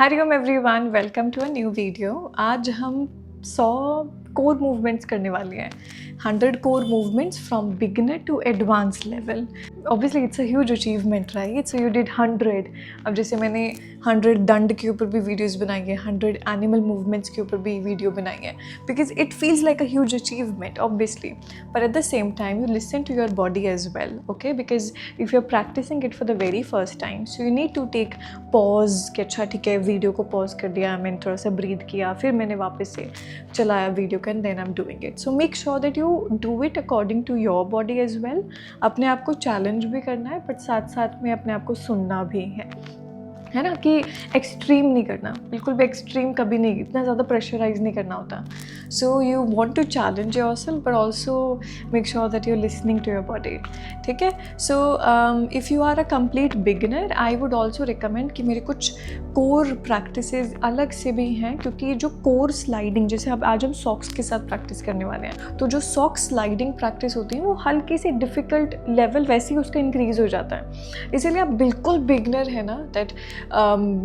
Hariom everyone, welcome to a new video. आज हम 100 core movements करने वाले हैं। 100 core movements from beginner to advance level. Obviously it's a huge achievement, right? So you did 100। अब जैसे मैंने 100 दंड के ऊपर भी वीडियोस बनाई है, 100 एनिमल मूवमेंट्स के ऊपर भी वीडियो बनाई है, because it feels like a huge achievement obviously, but at the same time you listen to your body as well, okay? Because if you're practicing it for the very first time, so you need to take pause कि अच्छा ठीक है, video को pause कर दिया, मैंने थोड़ा सा ब्रीथ किया, फिर मैंने वापस से चलाया वीडियो को, and then I am doing it. So make sure that you do it according to your body as well. अपने आप को चैलेंज भी करना है, बट साथ साथ में अपने आप को सुनना भी है ना, कि एक्सट्रीम नहीं करना, बिल्कुल भी एक्सट्रीम कभी नहीं, इतना ज़्यादा प्रेशराइज नहीं करना होता। So you want to challenge yourself but also make sure that you are listening to your body, ठीक है? So if you are a complete beginner, I would also recommend कि मेरे कुछ कोर प्रैक्टिसेस अलग से भी हैं, क्योंकि जो कोर स्लाइडिंग, जैसे अब आज हम सॉक्स के साथ प्रैक्टिस करने वाले हैं, तो जो सॉक स्लाइडिंग प्रैक्टिस होती है वो हल्की सी डिफ़िकल्ट लेवल वैसे ही उसका इंक्रीज़ हो जाता है। इसीलिए आप बिल्कुल बिगिनर है ना, that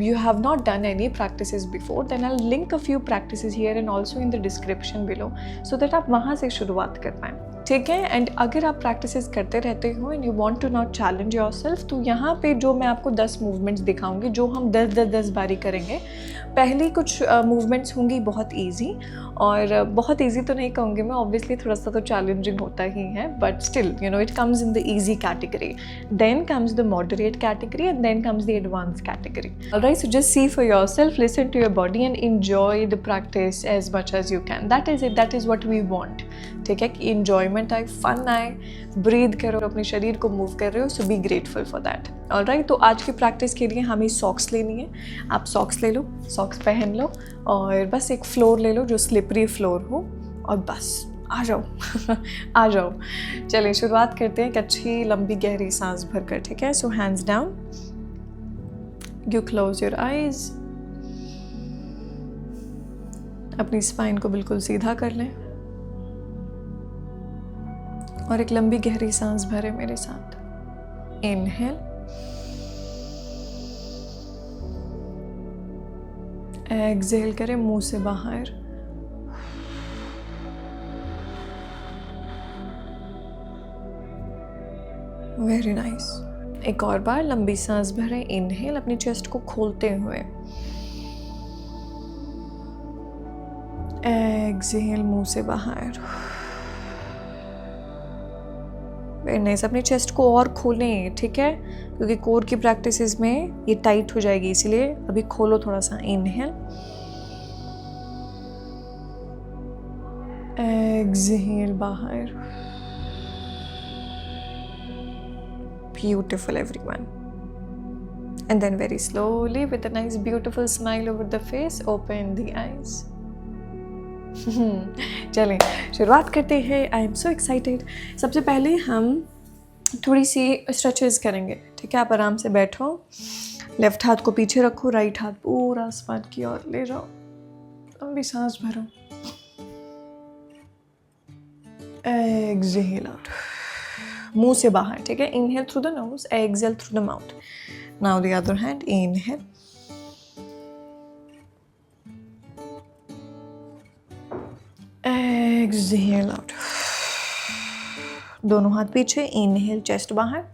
you have not done any practices before, then I'll link a few practices here and also in the description below, so that आप वहाँ से शुरुआत कर पाएँ, ठीक है? एंड अगर आप प्रैक्टिसेस करते रहते हो and you want to not challenge yourself, तो यहाँ पे जो मैं आपको 10 मूवमेंट्स दिखाऊंगी, जो हम 10 बारी करेंगे। पहली कुछ मूवमेंट्स होंगी बहुत ईजी, और बहुत ईजी तो नहीं कहूँगी मैं, ऑब्वियसली थोड़ा सा तो चैलेंजिंग होता ही है, but still you know it comes in the easy category, then comes the moderate category, and then comes the advance category. Alright, so just see for yourself, listen to your body and enjoy the practice as much as you can. That is it, that is what we want, ठीक है? कि enjoyment आए, fun आए, breathe करो, अपने शरीर को move कर रहे हो, so be grateful for that. Alright, तो आज की प्रैक्टिस के लिए हमें सॉक्स लेनी है। आप सॉक्स ले लो, सॉक्स पहन लो, और बस एक फ्लोर ले लो जो स्लिपरी फ्लोर हो, और बस आ जाओ आ जाओ। चलिए शुरुआत करते हैं एक अच्छी लंबी गहरी सांस भरकर, ठीक है? So hands down, you close your eyes, अपनी स्पाइन को बिल्कुल सीधा कर लें, और एक लंबी गहरी सांस भरें मेरे साथ। इनहेल, एक्सहेल करें मुंह से बाहर, वेरी नाइस। एक और बार लंबी सांस भरें। इनहेल, अपनी चेस्ट को खोलते हुए, एक्सहेल मुंह से बाहर, वेरी नाइस। अपनी चेस्ट को और खोलें, ठीक है? क्योंकि कोर की प्रैक्टिसेस में ये टाइट हो जाएगी, इसीलिए अभी खोलो थोड़ा सा। इनहेल, एक्सहेल बाहर। Beautiful everyone. And then very slowly, with a nice beautiful smile over the face, open the eyes. चलें शुरुआत करते हैं। I am so excited. सबसे पहले हम थोड़ी सी स्ट्रेचेस करेंगे, ठीक है? आप आराम से बैठो, लेफ्ट हाथ को पीछे रखो, राइट हाथ पूरा आसमान की ओर ले जाओ, लंबी सांस भरो, एक्सहेल आउट मुंह से बाहर, ठीक है? Inhale through the nose, exhale through the mouth. Now the other hand, inhale, exhale out, दोनों हाथ पीछे। इनहेल, चेस्ट बाहर,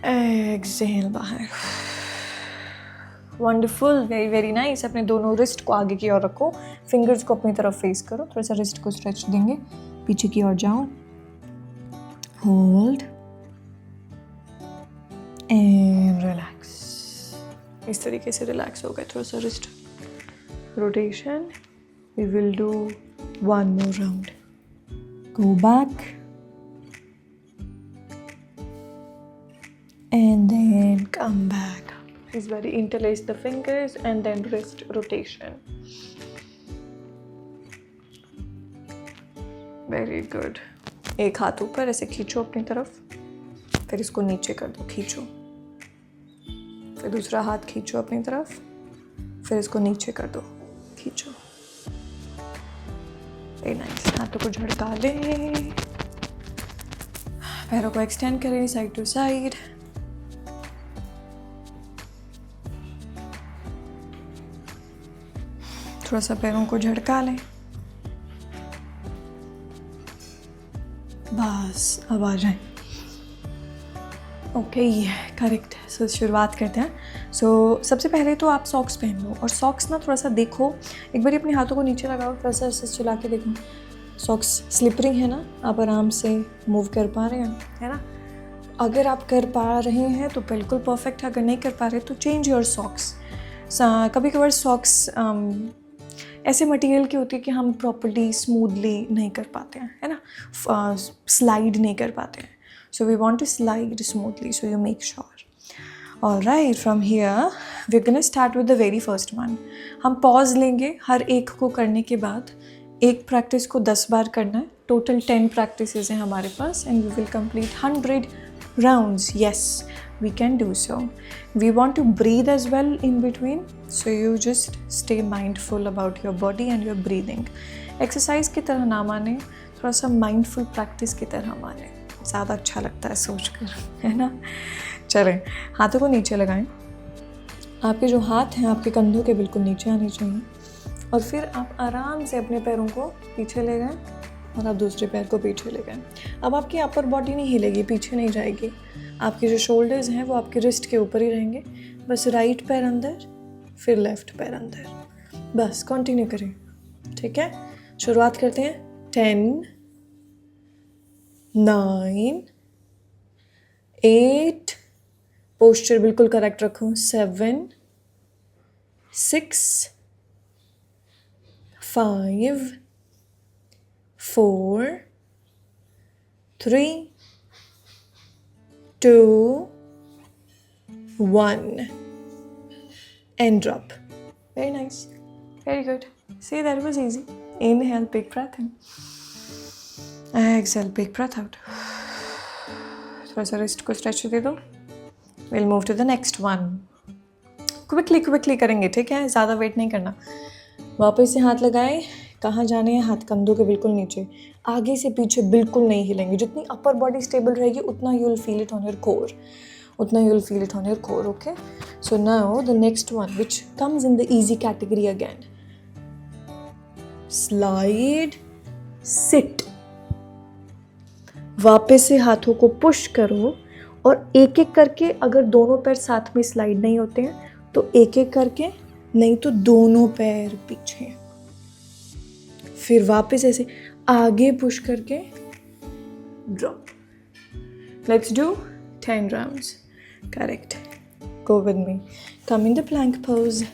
एक्सहेल बाहर। Wonderful, very very nice. अपने दोनों रिस्ट को आगे की ओर रखो, फिंगर्स को अपनी तरफ फेस करो, थोड़ा सा रिस्ट को स्ट्रेच देंगे, पीछे की ओर जाओ, होल्ड एंड रिलैक्स। इस तरीके से रिलैक्स हो गए, थोड़ा सा wrist rotation. We will do one more round. Go back and then come back. Is very interlace the fingers and then wrist rotation. Very good. एक हाथ ऊपर ऐसे खींचो अपनी तरफ, फिर इसको नीचे कर दो, खींचो, फिर दूसरा हाथ खींचो अपनी तरफ, फिर इसको नीचे कर दो, खींचो। Very nice. हाथों को झटका लें, पैरों को एक्सटेंड करें साइड टू साइड, थोड़ा सा पैरों को झटका लें, बस अब आ जाएं। Okay correct. सो शुरुआत करते हैं। सो सबसे पहले तो आप सॉक्स पहन लो, और सॉक्स ना थोड़ा सा देखो, एक बार अपने हाथों को नीचे लगाओ, थोड़ा सा ऐसे चला के देखो सॉक्स स्लिपरी है ना, आप आराम से मूव कर पा रहे हैं, है ना। अगर आप कर पा रहे हैं तो बिल्कुल परफेक्ट है, अगर नहीं कर पा रहे तो चेंज योर सॉक्स। कभी कभार सॉक्स ऐसे मटेरियल की होती है कि हम प्रॉपर्ली स्मूथली नहीं कर पाते हैं, है ना, स्लाइड नहीं कर पाते हैं। So we want to slide smoothly, so you make sure. Alright, from here we are gonna start with the very first one. हम पॉज लेंगे हर एक को करने के बाद। एक प्रैक्टिस को 10 बार करना है। टोटल 10 प्रैक्टिसेस हैं हमारे पास, and we will complete 100 rounds. Yes, we can do so. We want to breathe as well in between, so you just stay mindful about your body and your breathing. Exercise की तरह ना माने, थोड़ा सा mindful practice की तरह माने, ज़्यादा अच्छा लगता है सोचकर, है ना। चलें, हाथों को नीचे लगाएं। आपके जो हाथ हैं आपके कंधों के बिल्कुल नीचे आने चाहिए, और फिर आप आराम से अपने पैरों को पीछे ले गए और आप दूसरे पैर को पीछे ले गए। अब आपकी अपर बॉडी नहीं हिलेगी, पीछे नहीं जाएगी। आपके जो शोल्डर्स हैं वो आपके रिस्ट के ऊपर ही रहेंगे। बस राइट पैर अंदर, फिर लेफ्ट पैर अंदर, बस कंटिन्यू करें, ठीक है। शुरुआत करते हैं। 10, 9, 8, पोस्चर बिल्कुल करेक्ट रखो, 7, 6, 5, 4, 3, 2, 1, and drop. Very nice, very good. See, that was easy. Inhale, big breath in. Exhale, big breath out. थोड़ा सा रिस्ट को स्ट्रेच दे दो। We'll move to the next one. Quickly करेंगे, ठीक है, ज़्यादा वेट नहीं करना। वापस से हाथ लगाए, कहाँ जाने हैं, हाथ कंधों के बिल्कुल नीचे, आगे से पीछे बिल्कुल नहीं हिलेंगे। जितनी अपर बॉडी स्टेबल रहेगी उतना you will feel it on your core, okay. So now the next one which comes in the easy category again, slide, sit. वापस से हाथों को पुश करो, और एक एक करके, अगर दोनों पैर साथ में स्लाइड नहीं होते हैं तो एक एक करके, नहीं तो दोनों पैर पीछे, फिर वापस ऐसे आगे पुश करके drop. Let's do 10 rounds. Correct. Go with me. Come in the plank pose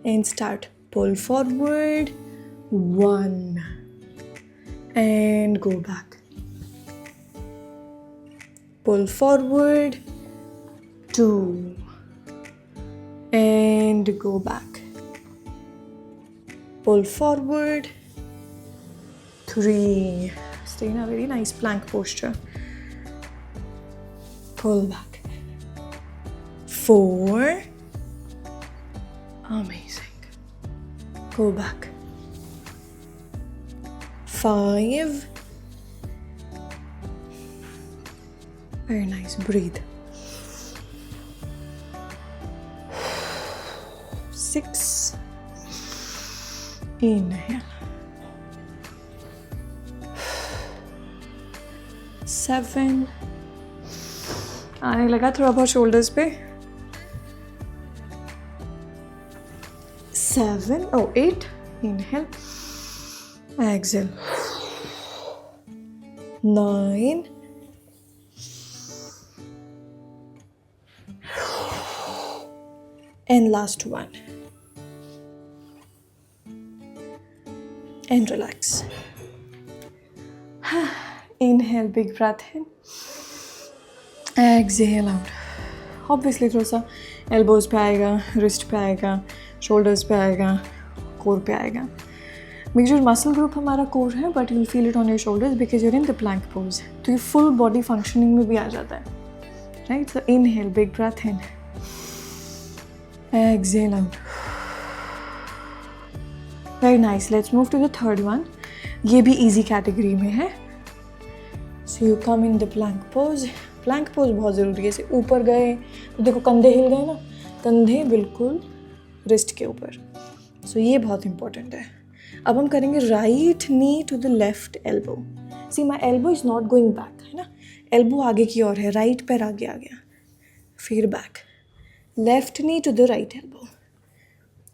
and start. Pull forward, 1, and go back. Pull forward, 2, and go back. Pull forward, 3. Stay in a very nice plank posture. Pull back. 4. Amazing. Go back. 5. Very nice. Breathe. 6. Inhale. 7. आने लगा थोड़ा बहुत shoulders पे। 7, 8. Inhale. Exhale. 9. And last one. And relax. Inhale, big breath in. Exhale out. Obviously थोड़ा सा elbows पे आएगा, wrist पे आएगा, shoulders पे आएगा, core पे आएगा। Major muscle group हमारा core है, but you'll feel it on your shoulders because you're in the plank pose. तो ये full body functioning में भी आ जाता है, right? So inhale, big breath in. Exhale out. Very nice. Let's move to the third one. ये भी easy category में है. So you come in the plank pose. Plank pose बहुत ज़रूरी है। इसे ऊपर गए तो देखो कंधे हिल गए ना, कंधे बिल्कुल रिस्ट के ऊपर, सो ये बहुत इंपॉर्टेंट है। अब हम करेंगे right knee to the left elbow. See my elbow is not going back, है ना, एल्बो आगे की ओर है, राइट पैर आगे आ गया, फिर back, left knee to the right elbow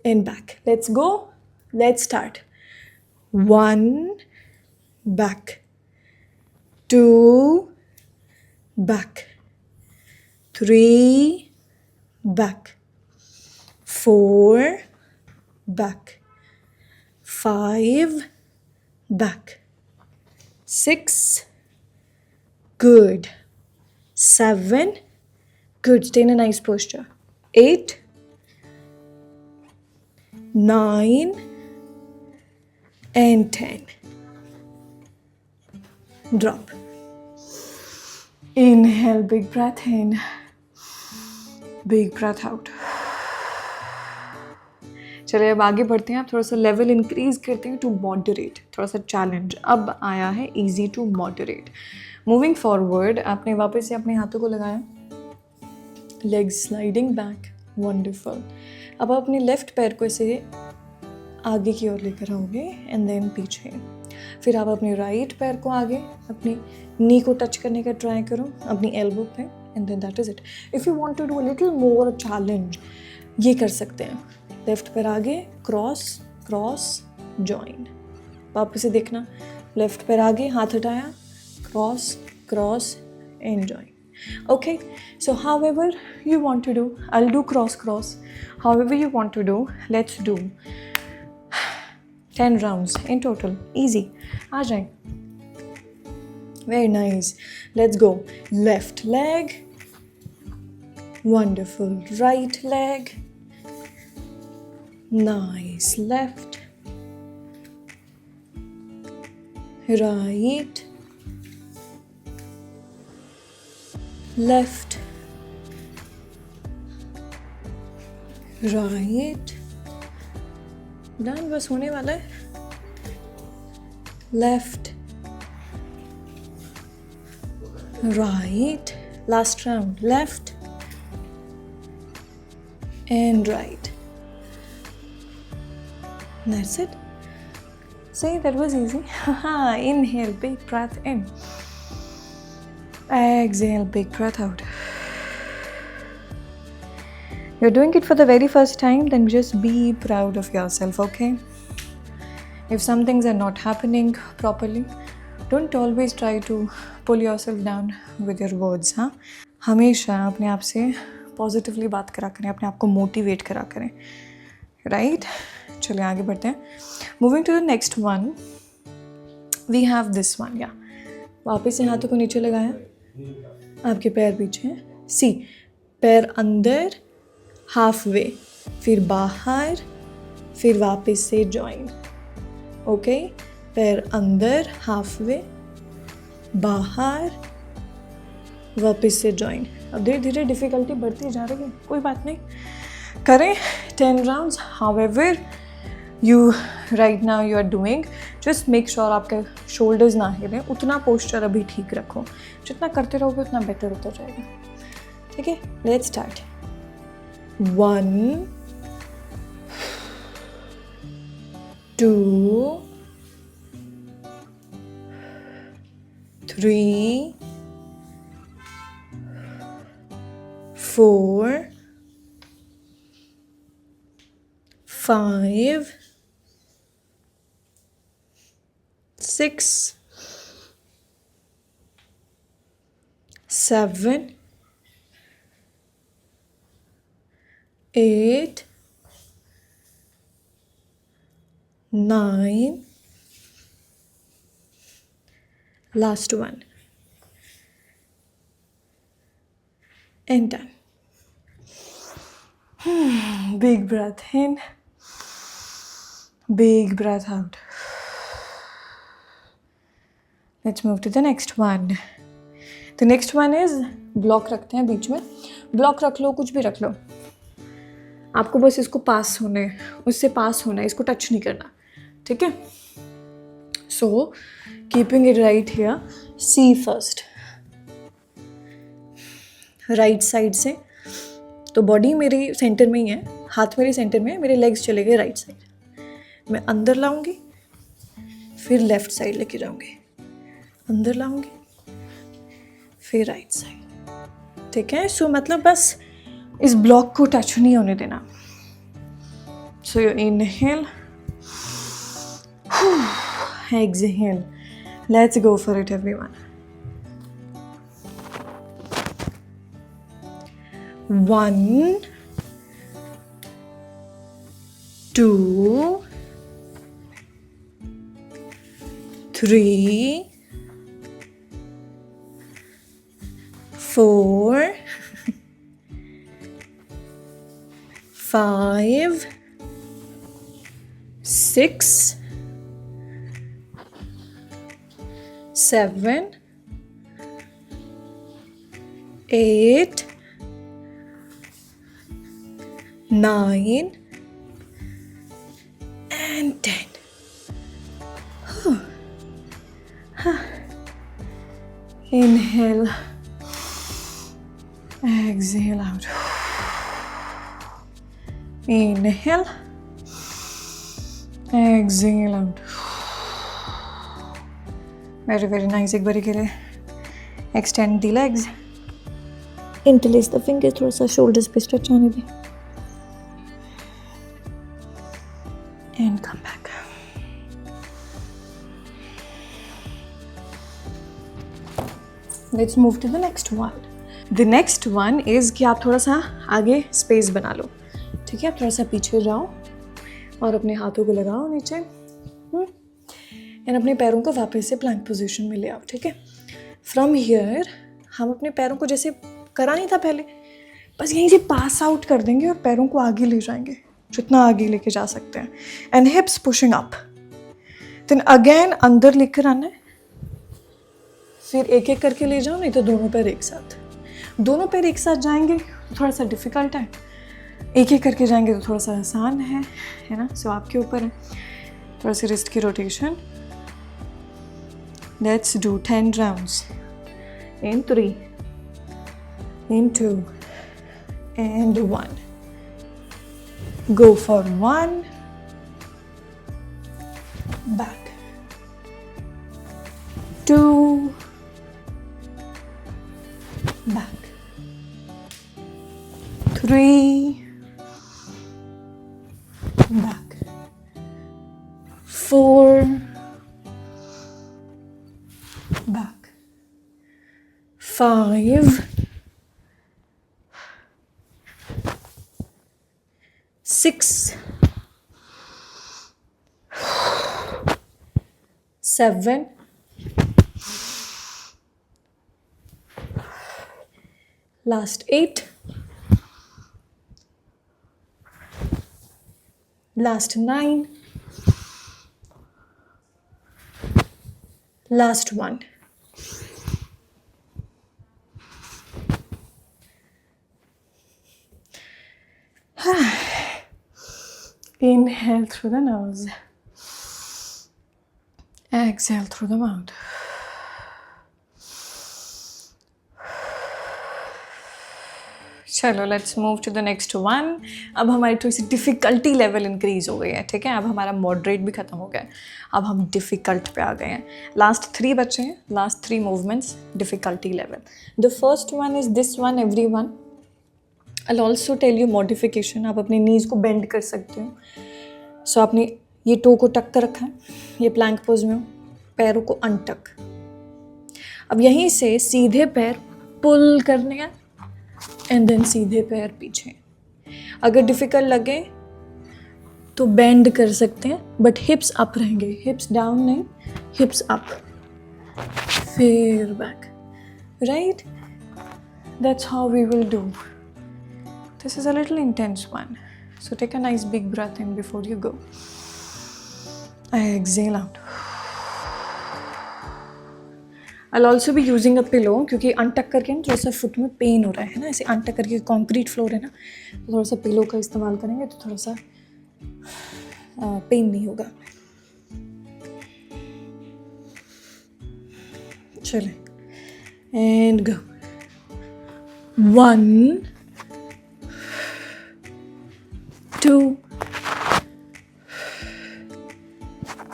and back. Let's go, let's start. 1 back, 2 back, 3 back, 4 back, 5 back, 6 good, 7 good, stay in a nice posture, 8 9 and 10. Drop. Inhale, big breath in, big breath out. चलिए अब आगे बढ़ते हैं। आप थोड़ा सा level increase करते हैं टू मॉडरेट, थोड़ा सा चैलेंज अब आया है easy to moderate. Moving forward, आपने वापस से अपने हाथों को लगाया, लेग्स स्लाइडिंग बैक, वंडरफुल। अब आप अपने लेफ्ट पैर को ऐसे आगे की ओर लेकर आओगे एंड देन पीछे, फिर आप अपने राइट पैर को आगे अपनी नी को टच करने का ट्राई करो अपनी एल्बो पे and then that is it. If you want to do a little more challenge, ये कर सकते हैं, लेफ्ट पैर आगे, क्रॉस क्रॉस जॉइन, वापस से देखना, लेफ्ट पैर आगे, हाथ हटाया, cross cross and join. Okay, so however you want to do, I'll do cross cross, however you want to do, let's do 10 rounds in total, easy, आ जाए। Very nice, let's go, left leg, wonderful, right leg, nice, left, right, left, right, done, बस होने वाला है, left, right, last round, left and right, that's it. See, that was easy. Inhale, big breath in. Exhale, big breath out. You're doing it for the very first time, then just be proud of yourself, okay? If some things are not happening properly, don't always try to pull yourself down with your words, हाँ? हमेशा अपने आप से positively बात करा करें, अपने आप को मोटिवेट करा करें, राइट? चलिए आगे बढ़ते हैं। Moving to the next one, we have this one, या वापस से हाथों को नीचे लगाया, आपके पैर पीछे, सी, पैर अंदर हाफ वे, फिर बाहर, फिर वापस से जॉइन, ओके, पैर अंदर हाफ वे, बाहर, वापस से जॉइन। अब धीरे धीरे डिफ़िकल्टी बढ़ती जा रही है, कोई बात नहीं, करें 10 rounds however you right now you are doing. Just make sure आपके शोल्डर्स ना हिलें, उतना पोस्चर अभी ठीक रखो, जितना करते रहोगे उतना बेटर होता जाएगा, ठीक है? Let's start. 1 2 3 4 5 6 7 8 9, last one, and done. Big breath in, big breath out. Let's move to the next one. The next one is block रखते हैं बीच में, ब्लॉक रख लो, कुछ भी रख लो, आपको बस इसको पास होने, उससे पास होना है, इसको टच नहीं करना, ठीक है? So keeping it right here, see first, right side से, तो बॉडी मेरी सेंटर में ही है, हाथ मेरे सेंटर में है, मेरे लेग्स चले गए राइट साइड, मैं अंदर लाऊंगी, फिर लेफ्ट साइड लेके जाऊंगी, अंदर लाऊंगी, फिर राइट साइड। ठीक है, सो मतलब बस इस ब्लॉक को टच नहीं होने देना। So you inhale, exhale. Let's go for it, everyone. 1, 2, 3, 4, 5, 6, 7, 8, 9, and 10. Inhale, exhale out. Inhale, exhale out. Very, very nice. एक बारी के लिए extend the legs, interlace the fingers, थोड़ा सा shoulders पे stretch आने दें, and come back. Let's move to the next one. The next one is कि आप थोड़ा सा आगे space बना लो। ठीक है, आप थोड़ा सा पीछे जाओ और अपने हाथों को लगाओ नीचे, एंड अपने पैरों को वापस से प्लैंक पोजीशन में ले आओ। ठीक है, फ्रॉम हियर हम अपने पैरों को जैसे करा नहीं था पहले, बस यहीं से पास आउट कर देंगे और पैरों को आगे ले जाएंगे जितना आगे लेके जा सकते हैं, and hips pushing up. Then again अंदर लेकर आना है, फिर एक एक करके ले जाओ, नहीं तो दोनों पैर एक साथ। दोनों पैर एक साथ जाएंगे तो थोड़ा सा डिफिकल्ट है, एक एक करके जाएंगे तो थोड़ा सा आसान है ना। सो आपके ऊपर है, थोड़ा सी रिस्ट की rotation. Let's do 10 rounds in 3, in 2, and 1. Go for 1, back, 2, back, 3, back, 4, back, 5, 6, 7, 8, last 9, last 1. Inhale through the nose, exhale through the mouth. चलो let's move to the next one. अब हमारी थोड़ी सी डिफ़िकल्टी लेवल इंक्रीज़ हो गई है। ठीक है, अब हमारा मॉडरेट भी ख़त्म हो गया है, अब हम डिफ़िकल्ट पे आ गए हैं। लास्ट 3 बचे हैं, last 3 movements difficulty level. The first one is this one, every one. I also tell you modification. आप अपने नीज़ को बेंड कर सकते हो। सो आपने ये टो को टक कर रखा है, ये प्लैंक पोज में हो, पैरों को अनटक। अब यहीं से सीधे पैर पुल करने हैं, एंड देन सीधे पैर पीछे। अगर डिफ़िकल्ट लगे तो बेंड कर सकते हैं, बट हिप्स अप रहेंगे, हिप्स डाउन नहीं, हिप्स अप, फिर back, right. That's how we will do. This is a little intense one, so take a nice big breath in before you go. Exhale out. I'll also be using a pillow क्योंकि अनटक करके ना थोड़ा सा foot में pen हो रहा है ना, ऐसे अनटक करके कंक्रीट फ्लोर है ना, तो थोड़ा सा पिलो का इस्तेमाल करेंगे तो थोड़ा सा पेन नहीं होगा। चले, and go. 1, 2,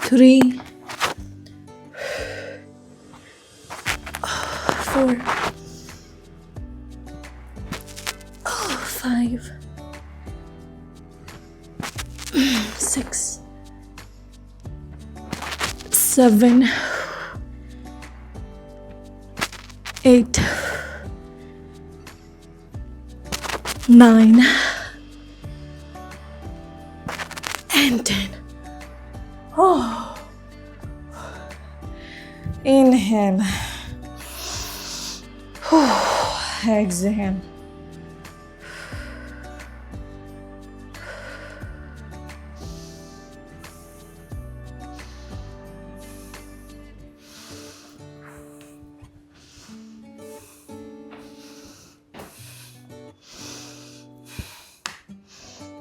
3, 4, 5, 6, 7, 8, 9 and 10. Oh. Inhale. Exhale.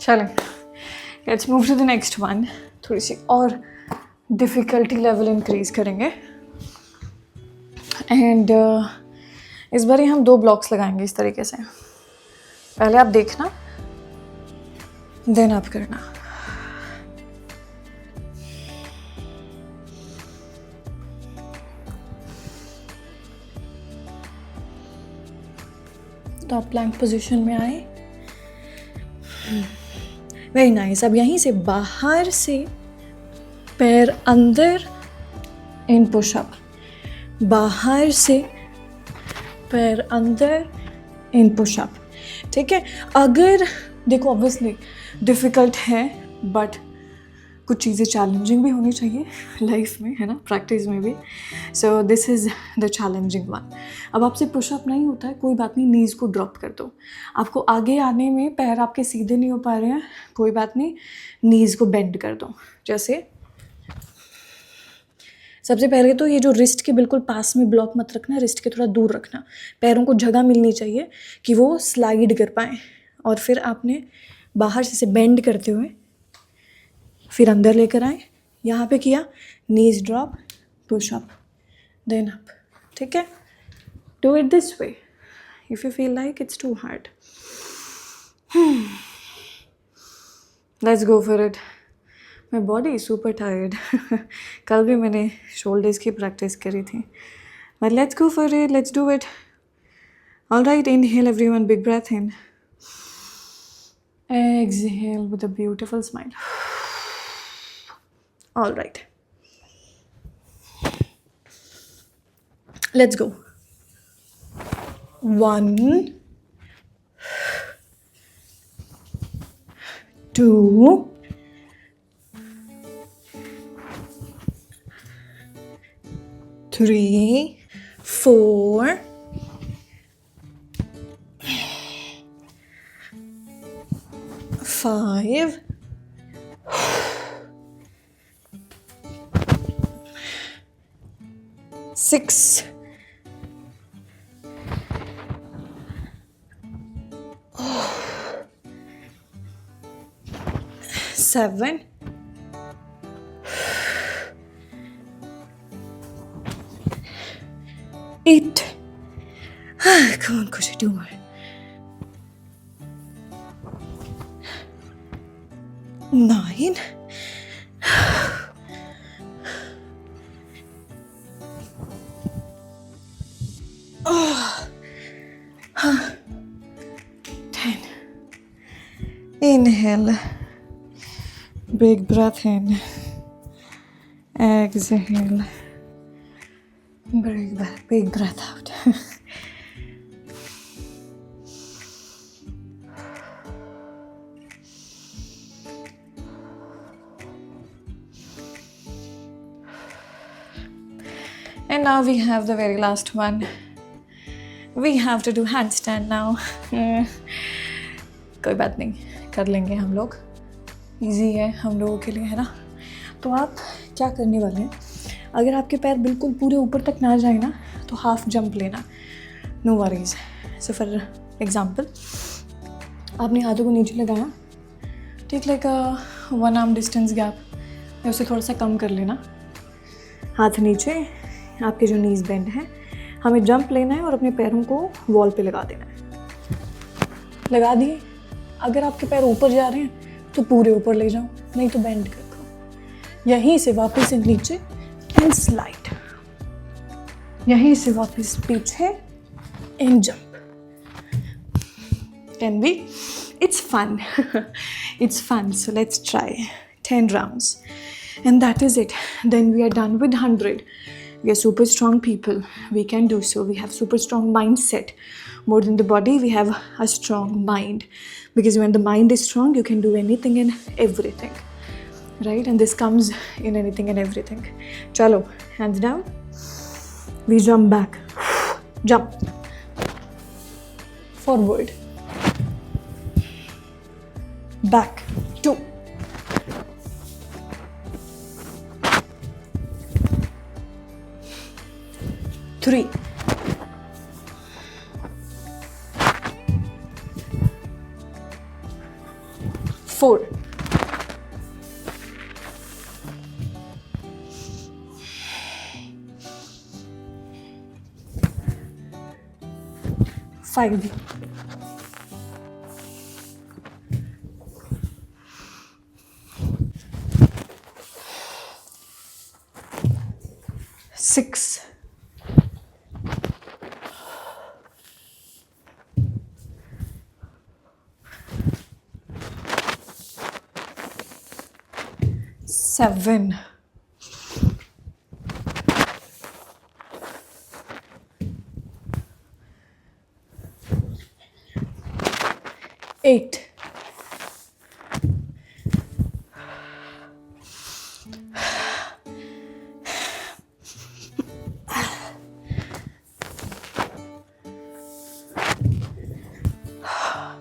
चलें, let's move to the next one. थोड़ी सी और डिफ़िकल्टी लेवल इंक्रीज़ करेंगे एंड इस बार हम 2 ब्लॉक्स लगाएंगे इस तरीके से. पहले आप देखना, देन आप करना. तो आप प्लैंक पोजीशन में आए. Very nice. अब यहीं से बाहर से पैर अंदर इन पुशअप, बाहर से पैर अंदर इन पुशअप. ठीक है. अगर देखो ऑब्वियसली डिफ़िकल्ट है बट कुछ चीज़ें चैलेंजिंग भी होनी चाहिए लाइफ में, है ना, प्रैक्टिस में भी. So this is the challenging one. अब आपसे पुशअप नहीं होता है, कोई बात नहीं, नीज़ को ड्रॉप कर दो. आपको आगे आने में पैर आपके सीधे नहीं हो पा रहे हैं, कोई बात नहीं, नीज़ को बेंड कर दो. जैसे सबसे पहले तो ये जो रिस्ट के बिल्कुल पास में ब्लॉक मत रखना, रिस्ट के थोड़ा दूर रखना. पैरों को जगह मिलनी चाहिए कि वो स्लाइड कर पाएँ. और फिर आपने बाहर से बेंड करते हुए फिर अंदर लेकर आए. यहाँ पे किया, knees drop, push up, then up. ठीक है. Do it this way if you feel like it's too hard. Let's go for it. My body is super tired. कल भी मैंने शोल्डर्स की प्रैक्टिस करी थी. But let's go for it, let's do it. All right, inhale everyone, big breath in. Exhale with a beautiful smile. All right. Let's go. 1, 2, 3, 4, 5, 6, 7, 8. Come on, Kushi, 2 more. 9. 10. Inhale. Big breath in. Exhale. Big breath out. And now we have the very last one. We have to do handstand now. कोई बात नहीं, कर लेंगे हम लोग. Easy है हम लोगों के लिए, है ना. तो आप क्या करने वाले हैं, अगर आपके पैर बिल्कुल पूरे ऊपर तक ना जाए ना तो हाफ जंप लेना, no worries. So for example, आपने हाथों को नीचे लगाया, take like 1 arm distance gap, या उसे थोड़ा सा कम कर लेना. हाथ नीचे, आपके जो नीज बेंड हैं, हमें जंप लेना है और अपने पैरों को वॉल पे लगा देना है. लगा दिए. अगर आपके पैर ऊपर जा रहे हैं तो पूरे ऊपर ले जाओ, नहीं तो बेंड कर दो. यहीं से वापस नीचे एंड स्लाइड, यहीं से वापस पीछे and jump. Can we? It's fun. It's fun. So let's try 10 rounds. And that is it. Then we are done with 100. We are super strong people. We can do so. We have super strong mindset. More than the body, we have a strong mind. Because when the mind is strong, you can do anything and everything. Right? And this comes in anything and everything. Chalo, hands down. We jump back. Jump. Forward. Back. 2. 3. 4. 5. 6. 7. 8.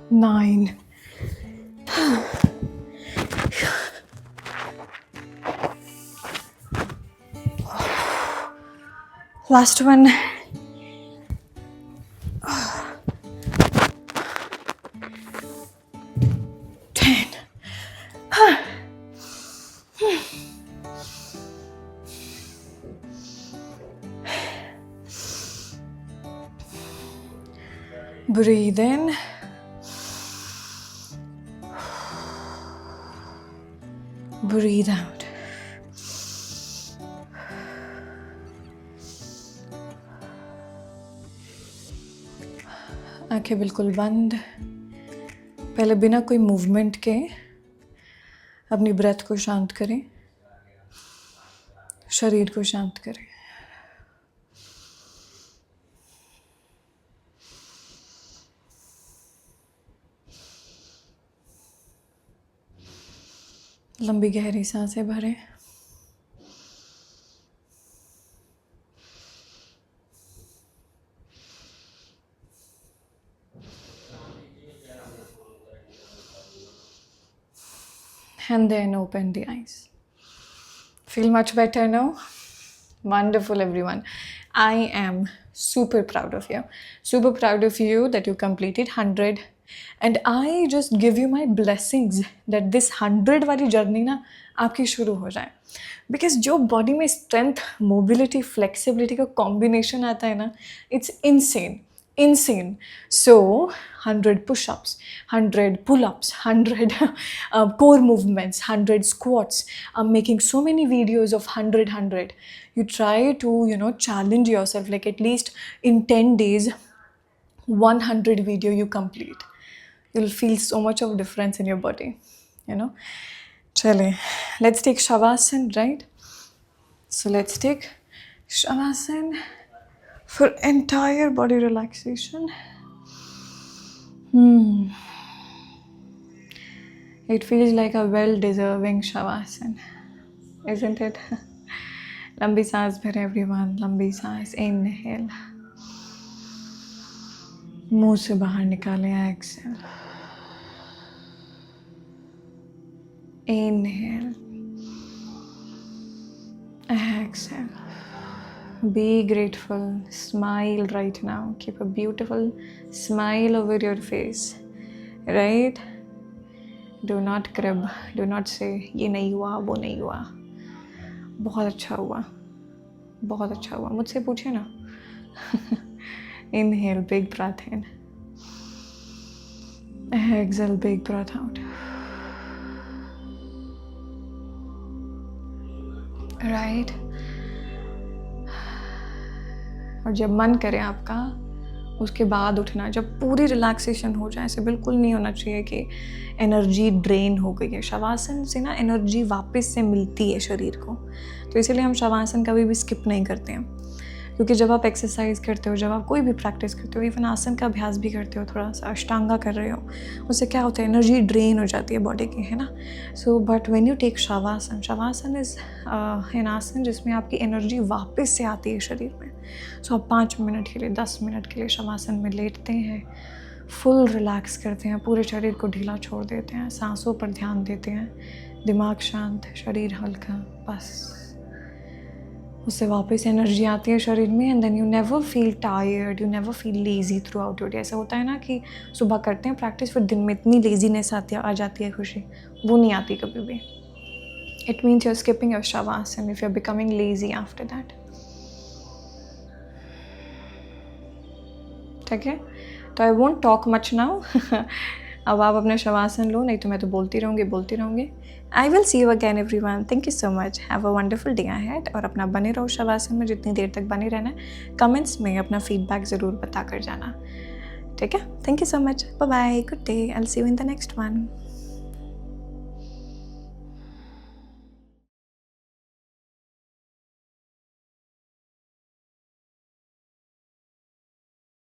9. 'Last one. 10. Breathe in. Breathe out. आंखें बिल्कुल बंद. पहले बिना कोई movement के अपनी breath को शांत करें, शरीर को शांत करें. लंबी गहरी सांसें भरें. And then open the eyes. Feel much better now? Wonderful, everyone. I am super proud of you. Super proud of you that you completed 100. And I just give you my blessings that this 100 वाली journey ना आपकी शुरू हो जाए. Because जो body में strength, mobility, flexibility का combination आता है ना, it's insane. Insane. So 100 push-ups, 100 pull-ups, 100 core movements, 100 squats. I'm making so many videos of 100. You try to challenge yourself, like at least in 10 days 100 video you complete. You'll feel so much of difference in your body. Chale, let's take Shavasana, right? So let's take Shavasana for entire body relaxation. It feels like a well-deserving Shavasana, isn't it? लंबी सांस भरें everyone. लंबी सांस. Inhale. मुंह से बाहर निकालें. Exhale. Inhale. Exhale. Be grateful. Smile right now. Keep a beautiful smile over your face. Right? Do not crib. Do not say ये नहीं हुआ, वो नहीं हुआ. बहुत अच्छा हुआ. बहुत अच्छा हुआ. मुझसे पूछे ना. Inhale, big breath in. Exhale, big breath out. Right. और जब मन करे आपका उसके बाद उठना, जब पूरी रिलैक्सेशन हो जाए। ऐसे बिल्कुल नहीं होना चाहिए कि एनर्जी ड्रेन हो गई है। शवासन से ना एनर्जी वापस से मिलती है शरीर को, तो इसीलिए हम शवासन कभी भी स्किप नहीं करते हैं। क्योंकि जब आप एक्सरसाइज करते हो, जब आप कोई भी प्रैक्टिस करते हो, इवन आसन का अभ्यास भी करते हो, थोड़ा सा अष्टांगा कर रहे हो, उससे क्या होता है, एनर्जी ड्रेन हो जाती है बॉडी की, है ना। So but when you take shavasana, shavasana is an asana जिसमें आपकी एनर्जी वापस से आती है शरीर में। सो आप 5 मिनट के लिए, 10 मिनट के लिए शवासन में लेटते हैं, फुल रिलैक्स करते हैं, पूरे शरीर को ढीला छोड़ देते हैं, सांसों पर ध्यान देते हैं, दिमाग शांत, शरीर हल्का, बस उससे वापस एनर्जी आती है शरीर में। And then you never feel tired, you never feel lazy throughout your day. ऐसा होता है ना कि सुबह करते हैं प्रैक्टिस, फिर दिन में इतनी लेजीनेस आ जाती है, खुशी वो नहीं आती कभी भी। It means you are skipping your shavasana if you are becoming lazy after that. ठीक है, तो I won't talk much now. अब आप अपना शवासन लो, नहीं तो मैं तो बोलती रहूँगी। आई will see you again everyone. Thank you so much, have a wonderful day ahead. और अपना बने रहो शवासन में, जितनी देर तक बने रहना है। कमेंट्स में अपना फीडबैक ज़रूर बता कर जाना, ठीक है। Thank you so much, bye bye, good day, I will see you in the next one.